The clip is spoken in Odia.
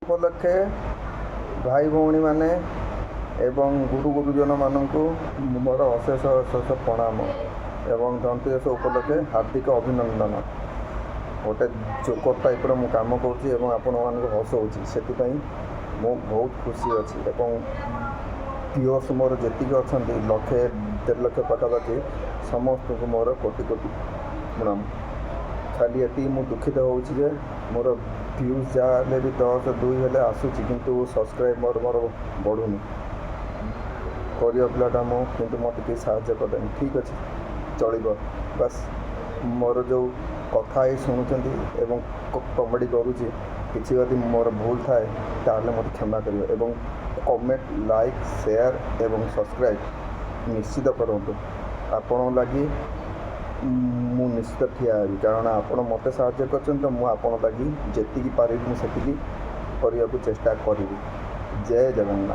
ଉପଲକ୍ଷେ ଭାଇ ଭଉଣୀମାନେ ଏବଂ ଗୁରୁଜନମାନଙ୍କୁ ମୋର ଅଶେଷ ଅଶେଷ ପ୍ରଣାମ ଏବଂ ଧନତେରସ ଉପଲକ୍ଷେ ହାର୍ଦ୍ଦିକ ଅଭିନନ୍ଦନ। ଗୋଟେ ଜୋକର ଟାଇପ୍ର ମୁଁ କାମ କରୁଛି ଏବଂ ଆପଣମାନଙ୍କୁ ହସଉଛି, ସେଥିପାଇଁ ମୁଁ ବହୁତ ଖୁସି ଅଛି ଏବଂ ଭିଉଅର୍ସ ମୋର ଯେତିକି ଅଛନ୍ତି 1.5 ଲକ୍ଷ ପାଖାପାଖି, ସମସ୍ତଙ୍କୁ ମୋର କୋଟି କୋଟି ପ୍ରଣାମ। ଖାଲି ଏତିକି ମୁଁ ଦୁଃଖିତ ହେଉଛି ଯେ ମୋର ଭ୍ୟୁଜ୍ ଯାହା ହେଲେ ବି 10 2 ହେଲେ ଆସୁଛି, କିନ୍ତୁ ସବସ୍କ୍ରାଇବ୍ ମୋର ବଢ଼ୁନି। କରିବା ପିଲାଟା ମୁଁ, କିନ୍ତୁ ମୋତେ ଟିକେ ସାହାଯ୍ୟ କଲେନି। ଠିକ୍ ଅଛି, ଚଳିବ। ବାସ୍ ମୋର ଯେଉଁ କଥା ହେଇ ଶୁଣୁଛନ୍ତି ଏବଂ କମେଡ଼ି କରୁଛି, କିଛି ଯଦି ମୋର ଭୁଲ ଥାଏ ତାହେଲେ ମୋତେ କ୍ଷମା କରିବ ଏବଂ କମେଣ୍ଟ, ଲାଇକ୍, ସେୟାର ଏବଂ ସବସ୍କ୍ରାଇବ୍ ନିଶ୍ଚିତ କରନ୍ତୁ। ଆପଣଙ୍କ ଲାଗି ମୁଁ ନିଶ୍ଚିତ ଠିଆ ହେବି, କାରଣ ଆପଣ ମୋତେ ସାହାଯ୍ୟ କରିଛନ୍ତି, ତ ମୁଁ ଆପଣଙ୍କ ଲାଗି ଯେତିକି ପାରିବି ମୁଁ ସେତିକି କରିବାକୁ ଚେଷ୍ଟା କରିବି। ଜୟ ଜଗନ୍ନାଥ।